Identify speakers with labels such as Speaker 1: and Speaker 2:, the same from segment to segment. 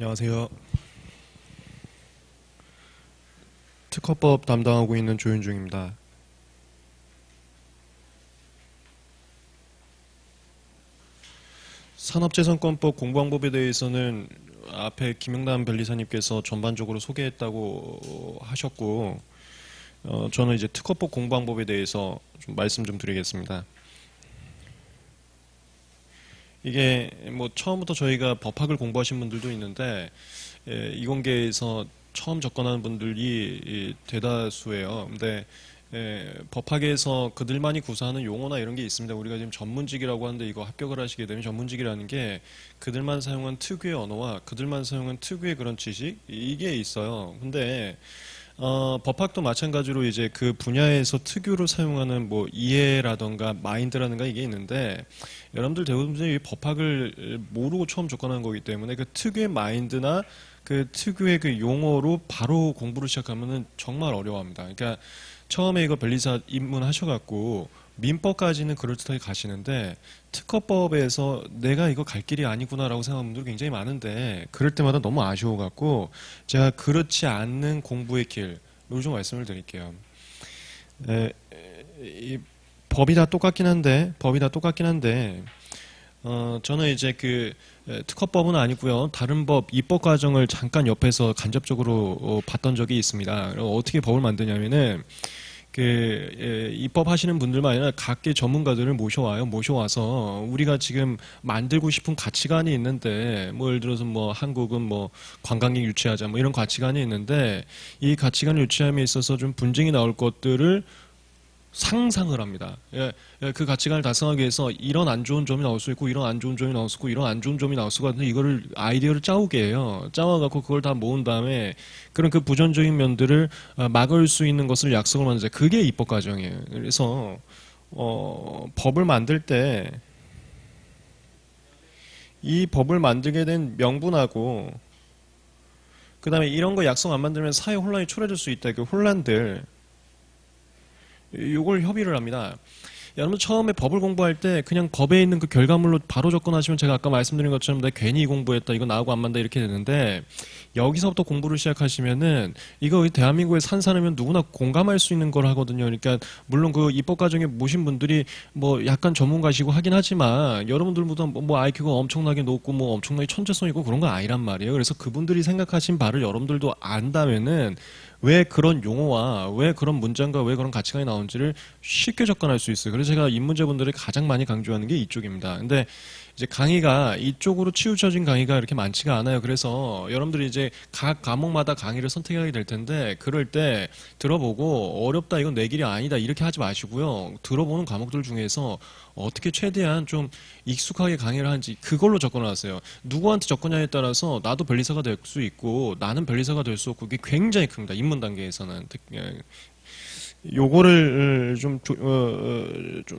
Speaker 1: 안녕하세요. 특허법 담당하고 있는 조윤중입니다. 산업재산권법 공부방법에 대해서는 앞에 김영남 변리사님께서 전반적으로 소개했다고 하셨고, 저는 이제 특허법 공부방법에 대해서 좀 말씀 좀 드리겠습니다. 이게 뭐 처음부터 저희가 법학을 공부하신 분들도 있는데, 이공계에서 처음 접근하는 분들이 대다수예요. 근데 법학에서 그들만이 구사하는 용어나 이런 게 있습니다. 우리가 지금 전문직이라고 하는데 이거 합격을 하시게 되면 전문직이라는 게 그들만 사용한 특유의 언어와 그들만 사용한 특유의 그런 지식 이게 있어요. 근데 법학도 마찬가지로 이제 그 분야에서 특유로 사용하는 뭐 이해라던가 마인드라든가 이게 있는데 여러분들 대부분이 법학을 모르고 처음 접근하는 거기 때문에 그 특유의 마인드나 그 특유의 그 용어로 바로 공부를 시작하면은 정말 어려워합니다. 그러니까 처음에 이거 변리사 입문하셔갖고 민법까지는 그럴듯하게 가시는데 특허법에서 내가 이거 갈 길이 아니구나라고 생각하는 분들이 굉장히 많은데 그럴 때마다 너무 아쉬워갖고 제가 그렇지 않는 공부의 길을 좀 말씀을 드릴게요. 이 법이 다 똑같긴 한데 저는 이제 그 특허법은 아니고요. 다른 법 입법 과정을 잠깐 옆에서 간접적으로 봤던 적이 있습니다. 어떻게 법을 만드냐면은 입법하시는 분들만 아니라 각계 전문가들을 모셔와요. 모셔와서 우리가 지금 만들고 싶은 가치관이 있는데 뭐 예를 들어서 뭐 한국은 뭐 관광객 유치하자 뭐 이런 가치관이 있는데 이 가치관을 유치함에 있어서 좀 분쟁이 나올 것들을 상상을 합니다. 그 가치관을 달성하기 위해서 이런 안 좋은 점이 나올 수 있고 이런 안 좋은 점이 나올 수 있고 이런 안 좋은 점이 나올 수가 있는데 이거를 아이디어를 짜오게 해요. 짜와갖고 그걸 다 모은 다음에 그런 그 부정적인 면들을 막을 수 있는 것을 약속을 만드자. 그게 입법 과정이에요. 그래서 법을 만들 때 이 법을 만들게 된 명분하고 그 다음에 이런 거 약속 안 만들면 사회 혼란이 초래될 수 있다. 그 혼란들 요걸 협의를 합니다. 여러분 처음에 법을 공부할 때 그냥 법에 있는 그 결과물로 바로 접근하시면 제가 아까 말씀드린 것처럼 내가 괜히 공부했다 이거 나하고 안 맞다 이렇게 되는데 여기서부터 공부를 시작하시면은 이거 대한민국에 산 사람이면 누구나 공감할 수 있는 걸 하거든요. 그러니까 물론 그 입법 과정에 모신 분들이 뭐 약간 전문가시고 하긴 하지만 여러분들보다 뭐 IQ가 엄청나게 높고 뭐 엄청나게 천재성 있고 그런 건 아니란 말이에요. 그래서 그분들이 생각하신 바를 여러분들도 안다면은 왜 그런 용어와 왜 그런 문장과 왜 그런 가치관이 나오는지를 쉽게 접근할 수 있어요. 그래서 제가 입문자분들이 가장 많이 강조하는 게 이쪽입니다. 근데 이제 강의가 이쪽으로 치우쳐진 강의가 이렇게 많지가 않아요. 그래서 여러분들이 이제 각 과목마다 강의를 선택하게 될 텐데 그럴 때 들어보고 어렵다 이건 내 길이 아니다 이렇게 하지 마시고요. 들어보는 과목들 중에서 어떻게 최대한 좀 익숙하게 강의를 하는지 그걸로 접근하세요. 누구한테 접근하냐에 따라서 나도 변리사가 될 수 있고 나는 변리사가 될 수 없고 이게 굉장히 큽니다. 입문 단계에서는. 요거를 좀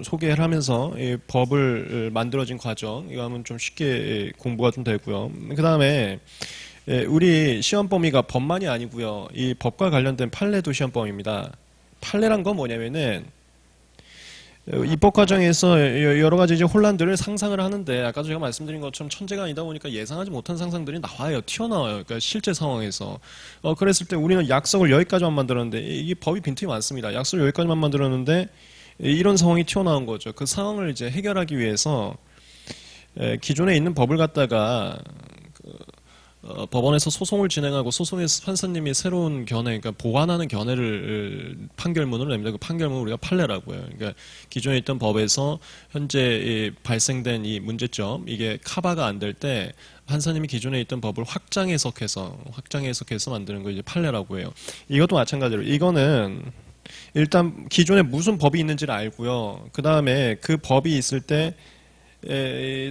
Speaker 1: 소개를 하면서 이 법을 만들어진 과정 이거 하면 좀 쉽게 공부가 좀 되고요. 그 다음에 우리 시험 범위가 법만이 아니고요. 이 법과 관련된 판례도 시험 범위입니다. 판례란 건 뭐냐면은 입법 과정에서 여러 가지 이제 혼란들을 상상을 하는데 아까도 제가 말씀드린 것처럼 천재가 아니다 보니까 예상하지 못한 상상들이 나와요. 튀어나와요. 그러니까 실제 상황에서. 그랬을 때 우리는 약속을 여기까지만 만들었는데 이게 법이 빈틈이 많습니다. 약속을 여기까지만 만들었는데 이런 상황이 튀어나온 거죠. 그 상황을 이제 해결하기 위해서 기존에 있는 법을 갖다가 법원에서 소송을 진행하고 소송에서 판사님이 새로운 견해, 그러니까 보완하는 견해를 판결문을 냅니다. 그 판결문을 우리가 판례라고 해요. 그러니까 기존에 있던 법에서 현재 발생된 이 문제점, 이게 커버가 안 될 때 판사님이 기존에 있던 법을 확장 해석해서 만드는 걸 이제 판례라고 해요. 이것도 마찬가지로 이거는 일단 기존에 무슨 법이 있는지를 알고요. 그 다음에 그 법이 있을 때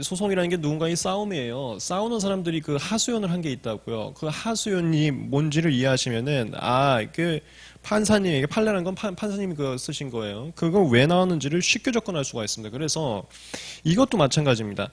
Speaker 1: 소송이라는 게 누군가의 싸움이에요. 싸우는 사람들이 그 하소연을 한 게 있다고요. 그 하소연이 뭔지를 이해하시면은 그 판사님에게 판례라는 건 판사님이 그 쓰신 거예요. 그거 왜 나왔는지를 쉽게 접근할 수가 있습니다. 그래서 이것도 마찬가지입니다.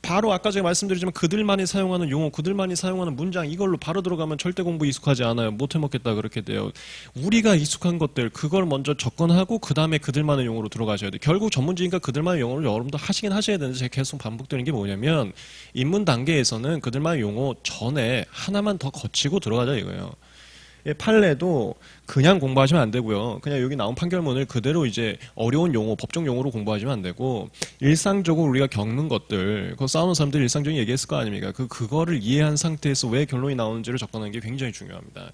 Speaker 1: 바로 아까 제가 말씀드리지만 그들만이 사용하는 용어, 그들만이 사용하는 문장 이걸로 바로 들어가면 절대 공부 익숙하지 않아요. 못 해먹겠다 그렇게 돼요. 우리가 익숙한 것들 그걸 먼저 접근하고 그 다음에 그들만의 용어로 들어가셔야 돼요. 결국 전문지니까 그들만의 용어를 여러분도 하시긴 하셔야 되는데 제가 계속 반복되는 게 뭐냐면 입문 단계에서는 그들만의 용어 전에 하나만 더 거치고 들어가자 이거예요. 판례도 그냥 공부하시면 안 되고요. 그냥 여기 나온 판결문을 그대로 이제 어려운 용어, 법정 용어로 공부하시면 안 되고 일상적으로 우리가 겪는 것들, 그거 싸우는 사람들이 일상적인 얘기했을 거 아닙니까? 그거를 이해한 상태에서 왜 결론이 나오는지를 접근하는 게 굉장히 중요합니다.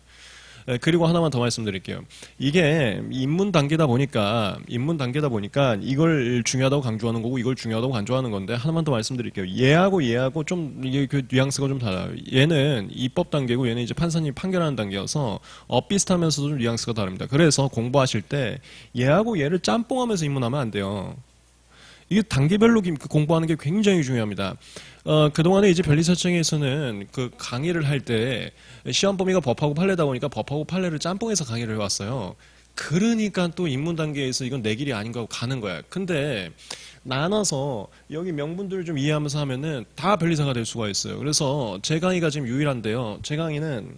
Speaker 1: 그리고 하나만 더 말씀드릴게요. 이게 입문 단계다 보니까 이걸 중요하다고 강조하는 거고 이걸 중요하다고 강조하는 건데 하나만 더 말씀드릴게요. 얘하고 좀 이게 그 뉘앙스가 좀 달라요. 얘는 입법 단계고 얘는 이제 판사님이 판결하는 단계여서 비슷하면서도 좀 뉘앙스가 다릅니다. 그래서 공부하실 때 얘하고 얘를 짬뽕하면서 입문하면 안 돼요. 이게 단계별로 공부하는 게 굉장히 중요합니다. 그동안에 이제 변리사청에서는 그 강의를 할 때 시험 범위가 법하고 판례다 보니까 법하고 판례를 짬뽕해서 강의를 해왔어요. 그러니까 또 입문 단계에서 이건 내 길이 아닌 거고 가는 거야. 근데 나눠서 여기 명분들을 좀 이해하면서 하면은 다 변리사가 될 수가 있어요. 그래서 제 강의가 지금 유일한데요. 제 강의는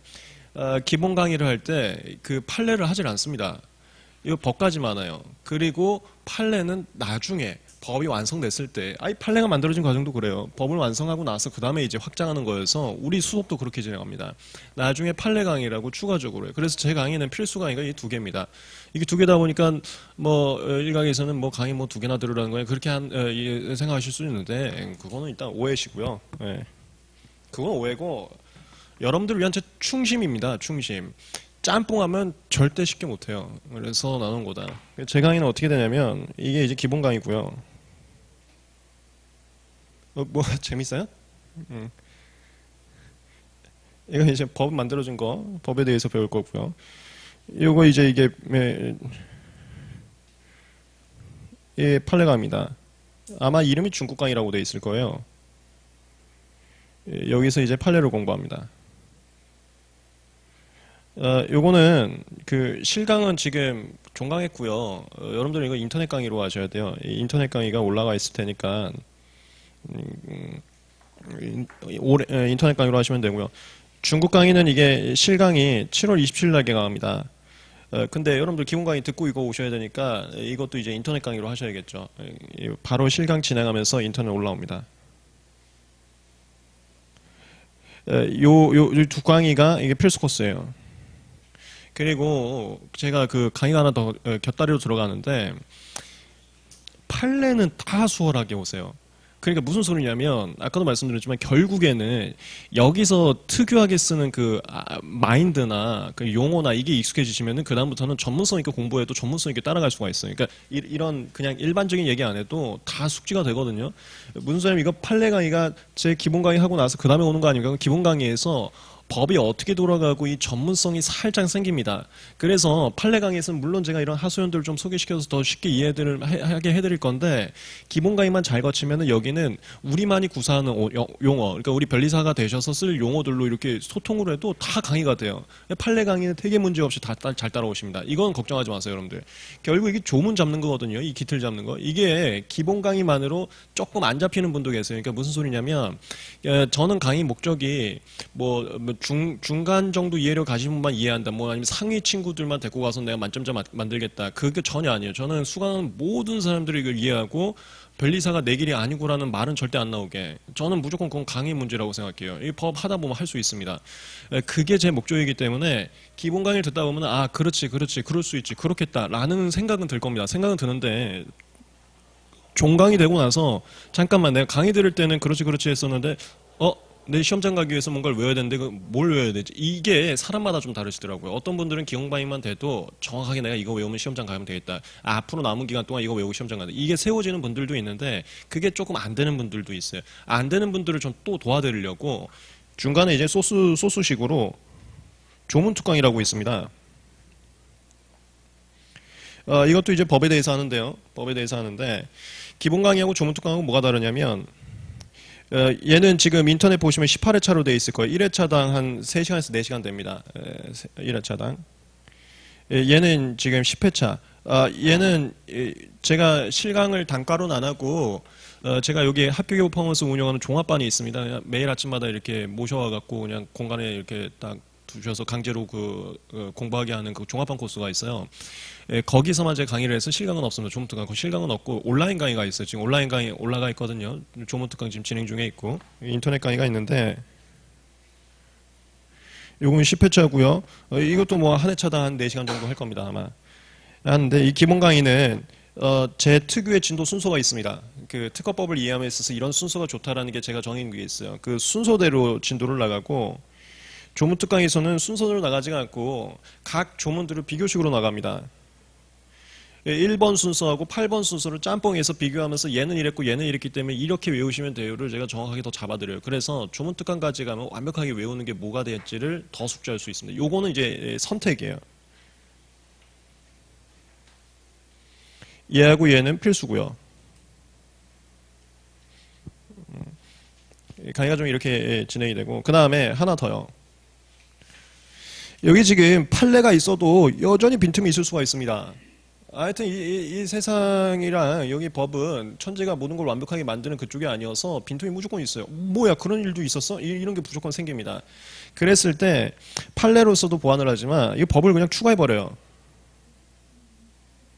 Speaker 1: 기본 강의를 할 때 그 판례를 하질 않습니다. 이거 법까지 많아요. 그리고 판례는 나중에 법이 완성됐을 때, 판례가 만들어진 과정도 그래요. 법을 완성하고 나서 그 다음에 이제 확장하는 거여서 우리 수업도 그렇게 진행합니다. 나중에 판례 강의라고 추가적으로 해요. 그래서 제 강의는 필수 강의가 이 두 개입니다. 이게 두 개다 보니까 뭐 일각에서는 뭐 강의 뭐 두 개나 들으라는 거예요. 그렇게 생각하실 수 있는데 그거는 일단 오해시고요. 네. 그건 오해고 여러분들을 위한 제 충심입니다. 충심. 짬뽕하면 절대 쉽게 못해요. 그래서 나눈 거다. 제 강의는 어떻게 되냐면 이게 이제 기본 강의고요. 뭐 재밌어요? 이거 이제 법 만들어준 거, 법에 대해서 배울 거고요. 이거 이제 이게 판례강입니다. 아마 이름이 중국 강의라고 돼 있을 거예요. 여기서 이제 판례를 공부합니다. 요거는 그 실강은 지금 종강했고요. 여러분들 이거 인터넷 강의로 하셔야 돼요. 인터넷 강의가 올라가 있을 테니까 인터넷 강의로 하시면 되고요. 중국 강의는 이게 실강이 7월 27일 날 개강합니다. 근데 여러분들 기본 강의 듣고 이거 오셔야 되니까 이것도 이제 인터넷 강의로 하셔야겠죠. 바로 실강 진행하면서 인터넷 올라옵니다. 요 두 강의가 이게 필수 코스예요. 그리고 제가 그 강의가 하나 더 곁다리로 들어가는데 판례는 다 수월하게 오세요. 그러니까 무슨 소리냐면 아까도 말씀드렸지만 결국에는 여기서 특유하게 쓰는 그 마인드나 그 용어나 이게 익숙해지시면은 그 다음부터는 전문성 있게 공부해도 전문성 있게 따라갈 수가 있어요. 그러니까 이런 그냥 일반적인 얘기 안 해도 다 숙지가 되거든요. 무슨 소리냐면 이거 판례 강의가 제 기본 강의 하고 나서 그 다음에 오는 거 아닙니까? 기본 강의에서 법이 어떻게 돌아가고 이 전문성이 살짝 생깁니다. 그래서 판례 강의에서는 물론 제가 이런 하소연들을 좀 소개시켜서 더 쉽게 하게 해드릴 건데 기본 강의만 잘 거치면은 여기는 우리만이 구사하는 용어, 그러니까 우리 변리사가 되셔서 쓸 용어들로 이렇게 소통을 해도 다 강의가 돼요. 판례 강의는 되게 문제 없이 다 잘 따라오십니다. 이건 걱정하지 마세요, 여러분들. 결국 이게 조문 잡는 거거든요. 이 기틀 잡는 거. 이게 기본 강의만으로 조금 안 잡히는 분도 계세요. 그러니까 무슨 소리냐면 저는 강의 목적이 중간 정도 이해력 가신 분만 이해한다. 뭐 아니면 상위 친구들만 데리고 가서 내가 만점자 만들겠다. 그게 전혀 아니에요. 저는 수강하는 모든 사람들이 이걸 이해하고 변리사가 내 길이 아니고라는 말은 절대 안 나오게. 저는 무조건 그건 강의 문제라고 생각해요. 이 법 하다 보면 할 수 있습니다. 그게 제 목적이기 때문에 기본 강의를 듣다 보면 그렇지, 그럴 수 있지, 그렇겠다라는 생각은 들 겁니다. 생각은 드는데 종강이 되고 나서 잠깐만 내가 강의 들을 때는 그렇지 했었는데 내 시험장 가기 위해서 뭔가를 외워야 되는데 뭘 외워야 되지? 이게 사람마다 좀 다르시더라고요. 어떤 분들은 기본강의만 돼도 정확하게 내가 이거 외우면 시험장 가면 되겠다. 앞으로 남은 기간 동안 이거 외우고 시험장 가다. 이게 세워지는 분들도 있는데 그게 조금 안 되는 분들도 있어요. 안 되는 분들을 좀 또 도와드리려고 중간에 이제 소스식으로 조문특강이라고 있습니다. 이것도 이제 법에 대해서 하는데요. 법에 대해서 하는데 기본 강의하고 조문특강하고 뭐가 다르냐면 얘는 지금 인터넷 보시면 18회차로 돼 있을 거예요. 1회차당 한 3시간에서 4시간 됩니다. 1회차당. 얘는 지금 10회차. 얘는 제가 실강을 단가로는 안 하고 제가 여기 학교교육 퍼포먼스 운영하는 종합반이 있습니다. 그냥 매일 아침마다 이렇게 모셔와갖고 그냥 공간에 이렇게 딱 두셔서 강제로 공부하게 하는 그 종합반 코스가 있어요. 예, 거기서만 제가 강의를 해서 실강은 없습니다. 조문특강. 실강은 없고 온라인 강의가 있어요. 지금 온라인 강의 올라가 있거든요. 조문특강 지금 진행 중에 있고 인터넷 강의가 있는데 요건 10회차고요. 이것도 뭐 한 회차당 한 4시간 정도 할 겁니다. 아마. 하는데 이 기본 강의는 제 특유의 진도 순서가 있습니다. 그 특허법을 이해함에 있어서 이런 순서가 좋다라는 게 제가 정해놓은 게 있어요. 그 순서대로 진도를 나가고 조문특강에서는 순서대로 나가지가 않고 각 조문들을 비교식으로 나갑니다. 1번 순서하고 8번 순서를 짬뽕해서 비교하면서 얘는 이랬고 얘는 이랬기 때문에 이렇게 외우시면 돼요를 제가 정확하게 더 잡아드려요. 그래서 조문특강까지 가면 완벽하게 외우는 게 뭐가 될지를 더 숙지할 수 있습니다. 요거는 이제 선택이에요. 얘하고 얘는 필수고요. 강의가 좀 이렇게 진행이 되고 그 다음에 하나 더요. 여기 지금 판례가 있어도 여전히 빈틈이 있을 수가 있습니다. 하여튼 이 세상이랑 여기 법은 천재가 모든 걸 완벽하게 만드는 그쪽이 아니어서 빈틈이 무조건 있어요. 뭐야 그런 일도 있었어? 이런 게 무조건 생깁니다. 그랬을 때 판례로서도 보완을 하지만 이 법을 그냥 추가해버려요.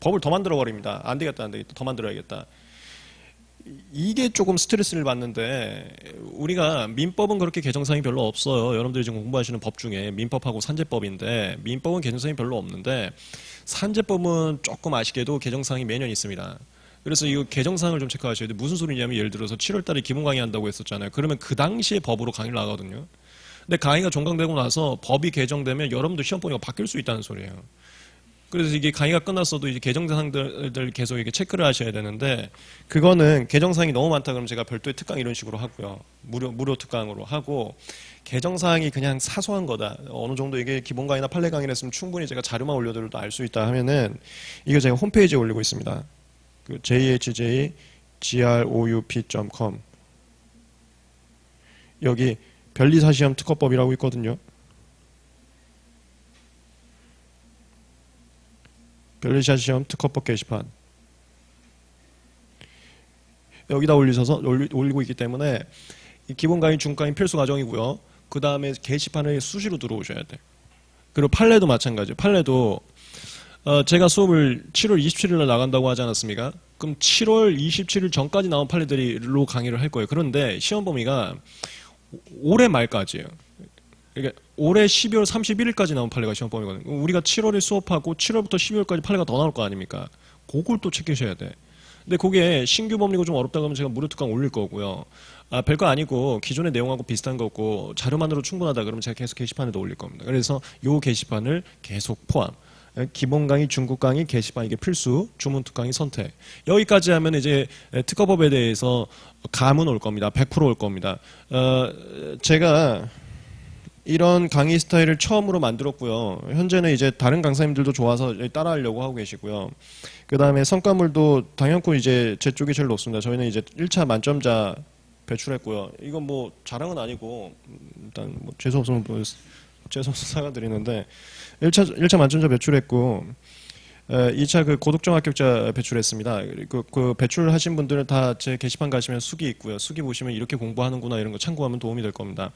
Speaker 1: 법을 더 만들어버립니다. 안 되겠다 안 되겠다 더 만들어야겠다. 이게 조금 스트레스를 받는데 우리가 민법은 그렇게 개정사항이 별로 없어요. 여러분들이 지금 공부하시는 법 중에 민법하고 산재법인데 민법은 개정사항이 별로 없는데 산재법은 조금 아쉽게도 개정사항이 매년 있습니다. 그래서 이 개정사항을 좀 체크하셔야 돼요. 무슨 소리냐면 예를 들어서 7월 달에 기본 강의 한다고 했었잖아요. 그러면 그 당시에 법으로 강의를 나가거든요. 근데 강의가 종강되고 나서 법이 개정되면 여러분들 시험 보니까 바뀔 수 있다는 소리예요. 그래서 이게 강의가 끝났어도 이제 개정사항들 계속 이렇게 체크를 하셔야 되는데 그거는 개정사항이 너무 많다 그러면 제가 별도의 특강 이런 식으로 하고요. 무료 특강으로 하고 개정사항이 그냥 사소한 거다. 어느 정도 이게 기본 강의나 판례 강의를 했으면 충분히 제가 자료만 올려드려도 알 수 있다 하면은 이거 제가 홈페이지에 올리고 있습니다. 그 jhjgroup.com 여기 변리사시험 특허법이라고 있거든요. 변리사 시험 특허법 게시판 여기다 올리고 있기 때문에 기본 강의, 중간 강의 필수 과정이고요. 그 다음에 게시판에 수시로 들어오셔야 돼. 그리고 판례도 마찬가지예요. 판례도 제가 수업을 7월 27일 날 나간다고 하지 않았습니까? 그럼 7월 27일 전까지 나온 판례들로 강의를 할 거예요. 그런데 시험 범위가 올해 말까지예요. 그러니까 올해 12월 31일까지 나온 판례가 시험 범위거든요. 우리가 7월에 수업하고 7월부터 12월까지 판례가 더 나올 거 아닙니까? 그걸 또 체크하셔야 돼. 근데 그게 신규 법리고 좀 어렵다 그러면 제가 무료 특강 올릴 거고요. 별거 아니고 기존의 내용하고 비슷한 거고 자료만으로 충분하다 그러면 제가 계속 게시판에도 올릴 겁니다. 그래서 요 게시판을 계속 포함. 기본 강의, 중급 강의, 게시판 이게 필수, 주문 특강이 선택. 여기까지 하면 이제 특허법에 대해서 감은 올 겁니다. 100% 올 겁니다. 제가 이런 강의 스타일을 처음으로 만들었고요. 현재는 이제 다른 강사님들도 좋아서 따라하려고 하고 계시고요. 그 다음에 성과물도 당연코 이제 제 쪽이 제일 높습니다. 저희는 이제 1차 만점자 배출했고요. 이건 뭐 자랑은 아니고 일단 뭐 재수 없으면 사과드리는데 1차 만점자 배출했고 2차 그 고득점 합격자 배출했습니다. 그 배출하신 분들은 다 제 게시판 가시면 수기 있고요. 수기 보시면 이렇게 공부하는구나 이런 거 참고하면 도움이 될 겁니다.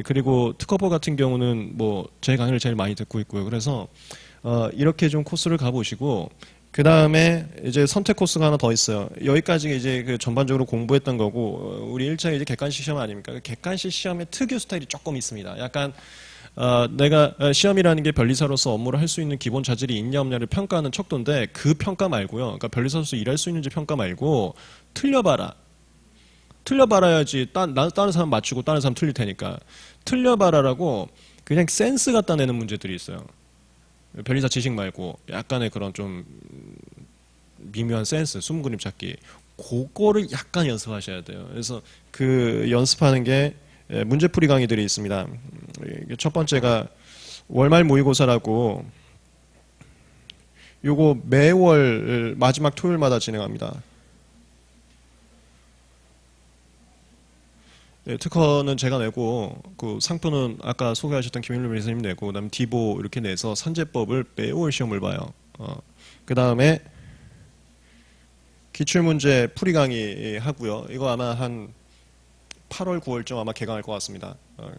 Speaker 1: 그리고 특허법 같은 경우는 뭐 제 강의를 제일 많이 듣고 있고요. 그래서 이렇게 좀 코스를 가보시고 그 다음에 이제 선택 코스가 하나 더 있어요. 여기까지 이제 그 전반적으로 공부했던 거고 우리 1차 이제 객관식 시험 아닙니까? 객관식 시험의 특유 스타일이 조금 있습니다. 약간 내가 시험이라는 게 변리사로서 업무를 할 수 있는 기본 자질이 있냐 없냐를 평가하는 척도인데 그 평가 말고요. 그러니까 변리사로서 일할 수 있는지 평가 말고 틀려봐라. 틀려봐라야지 다른 사람 맞추고 다른 사람 틀릴 테니까 틀려봐라라고 그냥 센스 갖다 내는 문제들이 있어요. 변리사 지식 말고 약간의 그런 좀 미묘한 센스, 숨은 그림 찾기 그거를 약간 연습하셔야 돼요. 그래서 그 연습하는 게 문제풀이 강의들이 있습니다. 첫 번째가 월말 모의고사라고 요거 매월 마지막 토요일마다 진행합니다. 네, 특허는 제가 내고 그 상표는 아까 소개하셨던 김일루 변호사님 내고 그다음에 디보 이렇게 내서 산재법을 매월 시험을 봐요. 그 다음에 기출문제 풀이 강의 하고요. 이거 아마 한 8월, 9월쯤 아마 개강할 것 같습니다.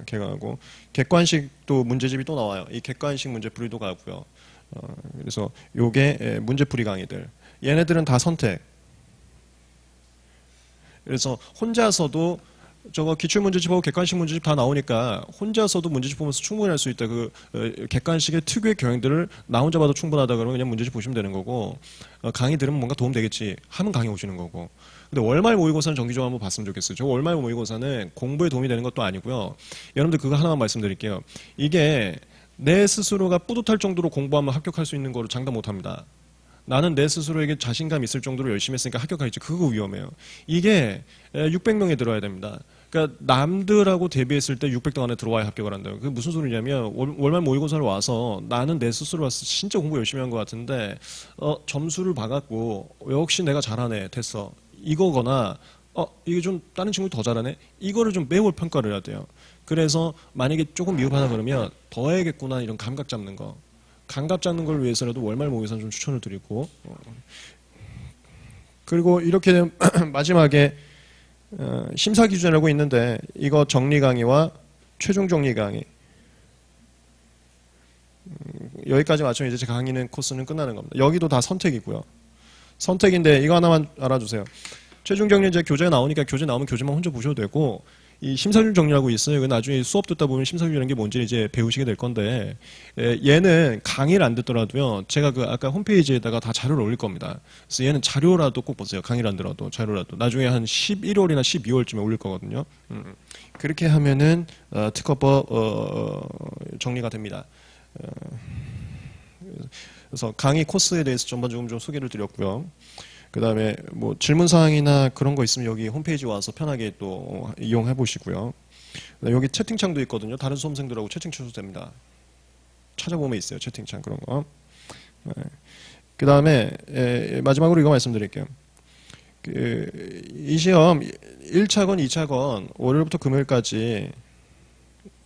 Speaker 1: 개강하고 객관식도 문제집이 또 나와요. 이 객관식 문제 풀이도 가고요. 그래서 요게 문제 풀이 강의들. 얘네들은 다 선택. 그래서 혼자서도 저거 기출문제집하고 객관식 문제집 다 나오니까 혼자서도 문제집 보면서 충분히 할 수 있다. 그 객관식의 특유의 경향들을 나 혼자 봐도 충분하다 그러면 그냥 문제집 보시면 되는 거고, 강의 들으면 뭔가 도움 되겠지 하면 강의 오시는 거고. 근데 월말 모의고사는 정기적으로 한번 봤으면 좋겠어요. 저 월말 모의고사는 공부에 도움이 되는 것도 아니고요. 여러분들 그거 하나만 말씀드릴게요. 이게 내 스스로가 뿌듯할 정도로 공부하면 합격할 수 있는 거로 장담 못합니다. 나는 내 스스로에게 자신감 있을 정도로 열심히 했으니까 합격하겠지. 그거 위험해요. 이게 600명에 들어야 됩니다. 그러니까 남들하고 대비했을 때 600등 안에 들어와야 합격을 한다고. 그게 무슨 소리냐면 월말 모의고사를 와서 나는 내 스스로 와서 진짜 공부 열심히 한 것 같은데 점수를 봐갖고 역시 내가 잘하네 됐어 이거거나 이게 좀 다른 친구 더 잘하네 이거를 좀 매월 평가를 해야 돼요. 그래서 만약에 조금 미흡하다 그러면 더 해야겠구나 이런 감각 잡는 거. 감각 잡는 걸 위해서라도 월말 모의고사 좀 추천을 드리고 그리고 이렇게 되면 마지막에 심사 기준이라고 있는데 이거 정리 강의와 최종 정리 강의 여기까지 맞추면 이제 제 강의는 코스는 끝나는 겁니다. 여기도 다 선택이고요. 선택인데 이거 하나만 알아두세요. 최종 정리 이제 교재 나오니까 교재 나오면 교재만 혼자 보셔도 되고 이 심사규 정리라고 있어요. 이거 나중에 수업 듣다 보면 심사규라는 게 뭔지 이제 배우시게 될 건데 얘는 강의를 안 듣더라도요. 제가 그 아까 홈페이지에다가 다 자료를 올릴 겁니다. 그래서 얘는 자료라도 꼭 보세요. 강의를 안 들어도 자료라도 나중에 한 11월이나 12월쯤에 올릴 거거든요. 그렇게 하면은 특허법 정리가 됩니다. 그래서 강의 코스에 대해서 전반적으로 좀 소개를 드렸고요. 그 다음에 뭐 질문사항이나 그런 거 있으면 여기 홈페이지 와서 편하게 또 이용해 보시고요. 여기 채팅창도 있거든요. 다른 수험생들하고 채팅 쳐도 됩니다. 찾아보면 있어요. 채팅창 그런 거. 그 다음에 마지막으로 이거 말씀드릴게요. 이 시험 1차건 2차건 월요일부터 금요일까지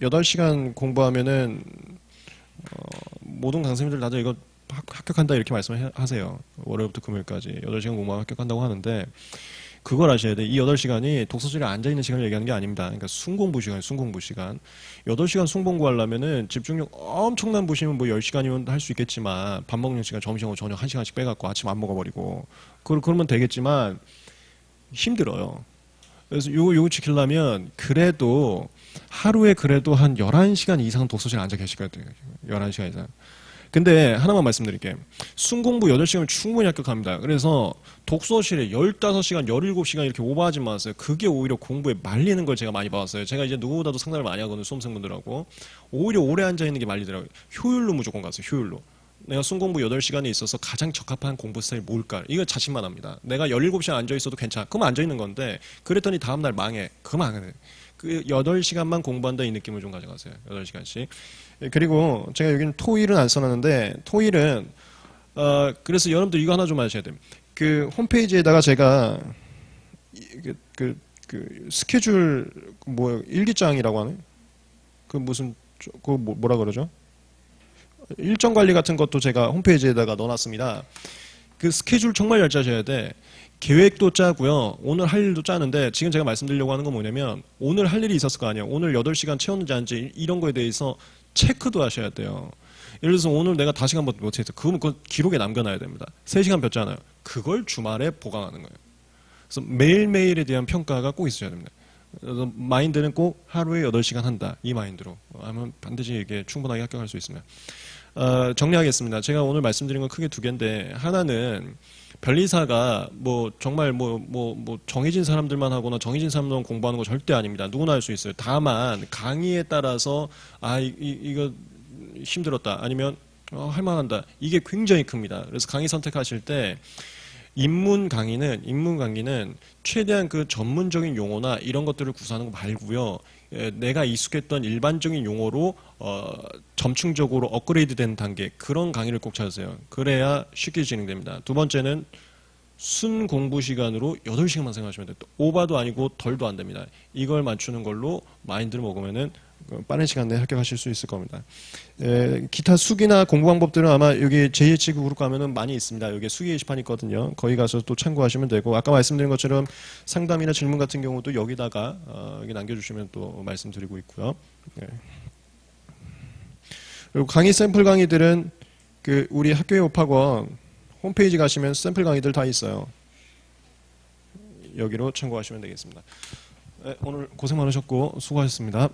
Speaker 1: 8시간 공부하면은 모든 강사님들 다들 이거 합격한다 이렇게 말씀하세요. 월요일부터 금요일까지 8시간 공부하면 합격한다고 하는데 그걸 아셔야 돼. 이 8시간이 독서실에 앉아있는 시간을 얘기하는 게 아닙니다. 그러니까 순공부 시간, 순공부 시간. 8시간 순공부 하려면은 집중력 엄청난 보시면 뭐 10시간이면 할 수 있겠지만 밥 먹는 시간, 점심하고 저녁 1시간씩 빼갖고 아침 안 먹어버리고 그러면 되겠지만 힘들어요. 그래서 요거 지키려면 그래도 하루에 그래도 한 11시간 이상 독서실에 앉아 계시어야 돼요. 11시간 이상. 근데 하나만 말씀드릴게요. 순공부 8시간을 충분히 합격합니다. 그래서 독서실에 15시간, 17시간 이렇게 오버하지 마세요. 그게 오히려 공부에 말리는 걸 제가 많이 봐왔어요. 제가 이제 누구보다도 상담을 많이 하거든요. 수험생분들하고. 오히려 오래 앉아있는 게 말리더라고요. 효율로 무조건 가세요. 효율로. 내가 순공부 8시간에 있어서 가장 적합한 공부 스타일이 뭘까? 이거 자신만 합니다. 내가 17시간 앉아있어도 괜찮아. 그럼 앉아있는 건데 그랬더니 다음날 망해. 그럼 안 해. 그 8시간만 공부한다 이 느낌을 좀 가져가세요. 8시간씩. 그리고 제가 여기는 토일은 안 써놨는데 토일은 그래서 여러분들 이거 하나 좀 아셔야 됩니다. 그 홈페이지에다가 제가 그 스케줄 뭐 일기장이라고 하네. 그 무슨 그 뭐라 그러죠? 일정 관리 같은 것도 제가 홈페이지에다가 넣어놨습니다. 그 스케줄 정말 잘 짜셔야 돼. 계획도 짜고요. 오늘 할 일도 짜는데 지금 제가 말씀드리려고 하는 건 뭐냐면 오늘 할 일이 있었을 거 아니에요. 오늘 8시간 채웠는지 아닌지 이런 거에 대해서 체크도 하셔야 돼요. 예를 들어서 오늘 내가 5시간 못했어. 그러면 그 기록에 남겨놔야 됩니다. 3시간 뺐잖아요. 그걸 주말에 보강하는 거예요. 그래서 매일매일에 대한 평가가 꼭 있어야 됩니다. 그래서 마인드는 꼭 하루에 8시간 한다. 이 마인드로 하면 반드시 이게 충분하게 합격할 수 있습니다. 정리하겠습니다. 제가 오늘 말씀드린 건 크게 두 개인데 하나는 변리사가 뭐 정말 뭐 정해진 사람들만 하거나 정해진 사람들만 공부하는 거 절대 아닙니다. 누구나 할 수 있어요. 다만 강의에 따라서 이거 힘들었다 아니면 할만한다 이게 굉장히 큽니다. 그래서 강의 선택하실 때 입문 강의는 최대한 그 전문적인 용어나 이런 것들을 구사하는 거 말고요. 내가 익숙했던 일반적인 용어로 점층적으로 업그레이드 된 단계 그런 강의를 꼭 찾으세요. 그래야 쉽게 진행됩니다. 두 번째는 순 공부 시간으로 8시간만 생각하시면 돼요. 오바도 아니고 덜도 안 됩니다. 이걸 맞추는 걸로 마인드를 먹으면은 빠른 시간 내에 합격하실 수 있을 겁니다. 기타 수기나 공부 방법들은 아마 여기 JH 그룹 가면은 많이 있습니다. 여기 수기 게시판 있거든요. 거기 가서 또 참고하시면 되고, 아까 말씀드린 것처럼 상담이나 질문 같은 경우도 여기다가 여기 남겨주시면 또 말씀드리고 있고요. 네. 그리고 강의 샘플 강의들은 그 우리 학교의 오파권 홈페이지 가시면 샘플 강의들 다 있어요. 여기로 참고하시면 되겠습니다. 네, 오늘 고생 많으셨고 수고하셨습니다.